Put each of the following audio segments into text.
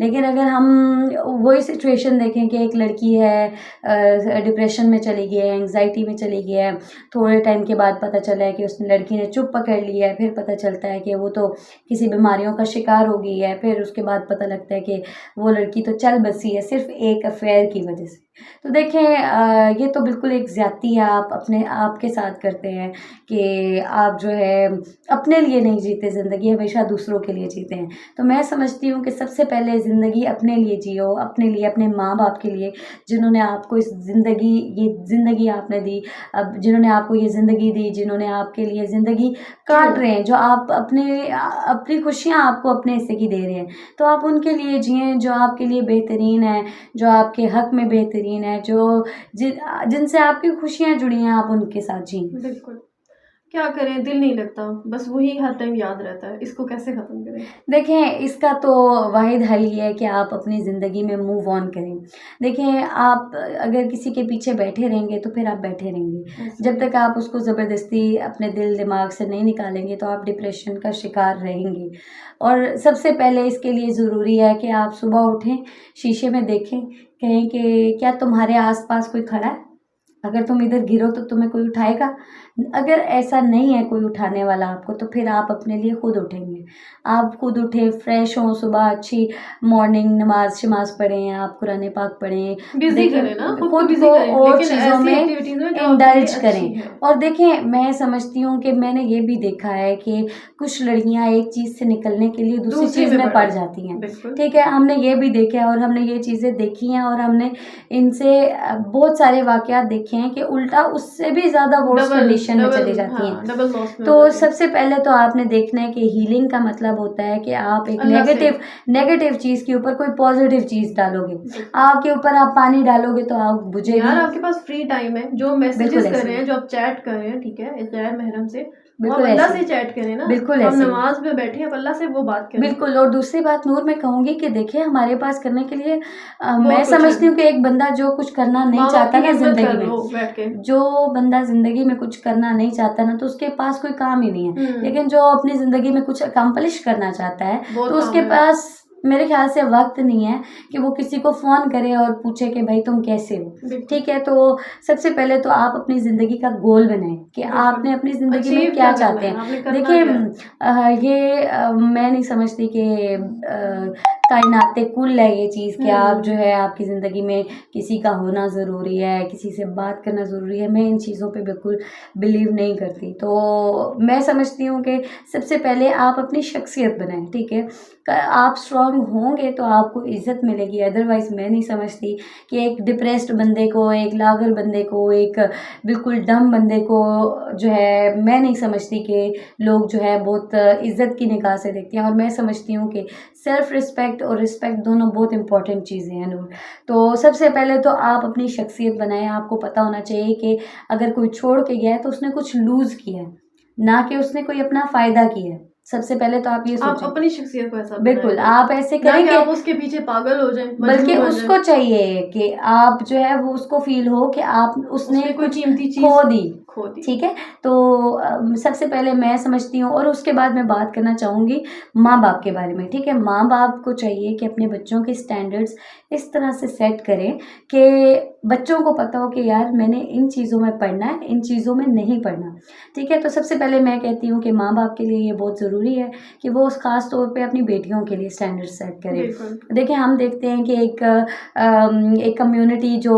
लेकिन अगर हम वही सिचुएशन देखें कि एक लड़की है डिप्रेशन में चली गई है, एंग्जाइटी में चली गई है, थोड़े टाइम के बाद पता चला है कि उस लड़की ने चुप पकड़ लिया है, फिर पता चलता है कि वो तो किसी बीमारियों का शिकार हो गई है, फिर उसके बाद पता लगता है कि वो लड़की तो चल बसी है सिर्फ एक अफेयर की वजह से। तो देखें ये तो बिल्कुल एक ज़्यादती है आप अपने आप के साथ करते हैं कि आप जो है अपने लिए नहीं जीते ज़िंदगी, हमेशा दूसरों के लिए जीते हैं। तो मैं समझती हूँ कि सबसे पहले ज़िंदगी अपने लिए जियो, अपने लिए, अपने माँ बाप के लिए जिन्होंने आपको इस ये ज़िंदगी आपने दी, अब जिन्होंने आपको ये ज़िंदगी दी, जिन्होंने आपके लिए ज़िंदगी काट रहे हैं, जो आप अपनी खुशियाँ आपको अपने हिस्से की दे रहे हैं, तो आप उनके लिए जिएं जो आपके लिए बेहतरीन है, जो आपके हक में बेहतरीन है, जिनसे आपकी खुशियाँ जुड़ी हैं, आप उनके साथ जिएं। बिल्कुल। क्या करें, दिल नहीं लगता, बस वही हर टाइम याद रहता है, इसको कैसे ख़त्म करें? देखें इसका तो वाहिद हल ये है कि आप अपनी ज़िंदगी में मूव ऑन करें। देखें आप अगर किसी के पीछे बैठे रहेंगे तो फिर आप बैठे रहेंगे। जब तक आप उसको ज़बरदस्ती अपने दिल दिमाग से नहीं निकालेंगे तो आप डिप्रेशन का शिकार रहेंगे। और सबसे पहले इसके लिए ज़रूरी है कि आप सुबह उठें, शीशे में देखें, कहें कि क्या तुम्हारे आस-पास कोई खड़ा है? अगर तुम इधर गिरो तो तुम्हें कोई उठाएगा? अगर ऐसा नहीं है कोई उठाने वाला आपको, तो फिर आप अपने लिए खुद उठेंगे। आप खुद उठें, फ्रेश हों, सुबह अच्छी मॉर्निंग नमाज़-शमाज़ पढ़ें, आप कुरान पाक पढ़ें। बिज़ी देखिए करें ना, खुद को खुद बिज़ी को करें, और लेकिन चीज़ों ऐसी में एक्टिविटीज़ में जो आपके लिए इंडल्ज अच्छी करें। है। और देखिए मैं समझती हूँ कि मैंने ये भी देखा है कि कुछ लड़कियाँ एक चीज़ से निकलने के लिए दूसरी दूसरी चीज़ में में पड़ पड़ जाती जाती हैं। बिल्कुल। ठीक है, हमने ये भी देखा है और हमने ये चीज़ें देखी हैं और हमने इनसे बहुत सारे वाक़यात देखे हैं कि उल्टा उससे भी ज़्यादा वर्स्ट डबल कंडीशन में चली डबल जाती हैं। हाँ, डबल लॉस में हो तो जाती हैं। सबसे पहले तो आपने देखना है कि हीलिंग का मतलब होता है कि आप एक अल्लाह से नेगेटिव चीज़ के ऊपर कोई पॉजिटिव चीज़ डालोगे। बिल्कुल। आपके ऊपर आप पानी डालोगे तो आग बुझेगी। यार आपके पास फ्री टाइम है, जो मैसेजेस बिल्कुल कर ऐसे रहे ही। हैं, जो आप चैट कर रहे हैं, ठीक है, एक गैर महरम से, वो आप बिल्कुल अल्लाह ऐसे से ही। चैट करें ना। बिल्कुल हम ऐसे ही। नमाज़ में बैठे हैं, आप अल्लाह से वो बात करें। बिल्कुल। और दूसरी बात नूर मैं कहूँगी कि देखिए हमारे पास करने के लिए मैं बहुत कुछ है। समझती हूँ कि एक बंदा जो कुछ करना नहीं माँ-बाप चाहता की ना खिदमत ज़िंदगी कर में, लो बैठ के। जो बंदा ज़िंदगी में कुछ करना नहीं चाहता ना तो उसके पास कोई काम ही नहीं है। लेकिन जो अपनी ज़िंदगी में कुछ अकम्प्लिश करना चाहता है तो बहुत उसके काम है। पास मेरे ख्याल से वक़्त नहीं है कि वो किसी को फ़ोन करे और पूछे कि भाई तुम कैसे हो? बिल्कुल। ठीक है, तो सबसे पहले तो आप अपनी ज़िंदगी का गोल बनाएँ कि आपने अपनी ज़िंदगी में अचीव क्या क्या करना चाहते है, हैं। आपने करना देखिए क्या है? मैं नहीं समझती कि कायनात कुल है ये चीज़ कि आप जो है आपकी ज़िंदगी में किसी का होना ज़रूरी है, किसी से बात करना ज़रूरी है। मैं इन चीज़ों पे बिल्कुल बिलीव नहीं करती। तो मैं समझती हूँ कि सबसे पहले आप अपनी शख्सियत बनाएँ, ठीक है? आप स्ट्रॉन्ग होंगे तो आपको इज़्ज़त मिलेगी, अदरवाइज़ मैं नहीं समझती कि एक डिप्रेस्ड बंदे को, एक लागर बंदे को, एक बिल्कुल डम बंदे को जो है मैं नहीं समझती कि लोग जो है बहुत इज़्ज़त की निगाह से देखते हैं। और मैं समझती हूँ कि सेल्फ़ रिस्पेक्ट और रिस्पेक्ट दोनों बहुत इंपॉर्टेंट चीज़ें हैं नूर। तो सबसे पहले तो आप अपनी शख्सियत बनाएँ, आपको पता होना चाहिए कि अगर कोई छोड़ के गया है तो उसने कुछ लूज़ किया है, ना कि उसने कोई अपना फ़ायदा किया है। सबसे पहले तो आप ये आप सोचें। अपनी शख्सियत को ऐसा बिल्कुल, बनाएँ, आप ऐसे ना करें कि कि आप उसके पीछे पागल हो जाएँ, बल्कि मजनून बन उसको जाएँ। चाहिए कि आप जो है वो उसको फ़ील हो कि उसने उसने कोई कुछ कीमती चीज़ खो दी। खो दी। ठीक है? तो सबसे पहले मैं समझती हूँ और उसके बाद मैं बात करना चाहूँगी माँ-बाप के बारे में, ठीक है? माँ-बाप को चाहिए कि अपने बच्चों के स्टैंडर्ड्स इस तरह से सेट करें कि बच्चों को पता हो कि यार मैंने इन चीज़ों में पढ़ना है, इन चीज़ों में नहीं पढ़ना। ठीक है? तो सबसे पहले मैं कहती हूँ कि माँ-बाप के लिए ये बहुत ज़रूरी है कि वो ख़ास तौर पे अपनी बेटियों के लिए स्टैंडर्ड सेट करें। बिल्कुल। देखिए हम देखते हैं कि एक कम्युनिटी जो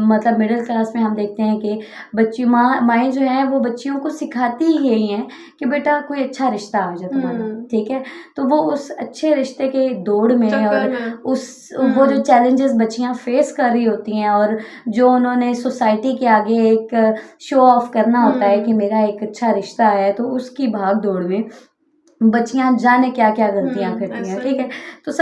मतलब मिडिल क्लास में हम देखते हैं कि माएँ जो हैं वो बच्चियों को सिखाती ही यही हैं कि बेटा कोई अच्छा रिश्ता आ जाए तुम्हारा, ठीक है? तो वो उस अच्छे रिश्ते के दौड़ में चक्कर और में। वो जो चैलेंजेस बच्चियाँ फेस कर रही होती हैं और जो उन्होंने सोसाइटी के आगे एक शो ऑफ करना होता है कि मेरा एक अच्छा रिश्ता है, तो उसकी भाग दौड़ में बच्चियाँ जाने क्या-क्या गलतियाँ करती हैं, ऐसा ही ठीक है। है? तो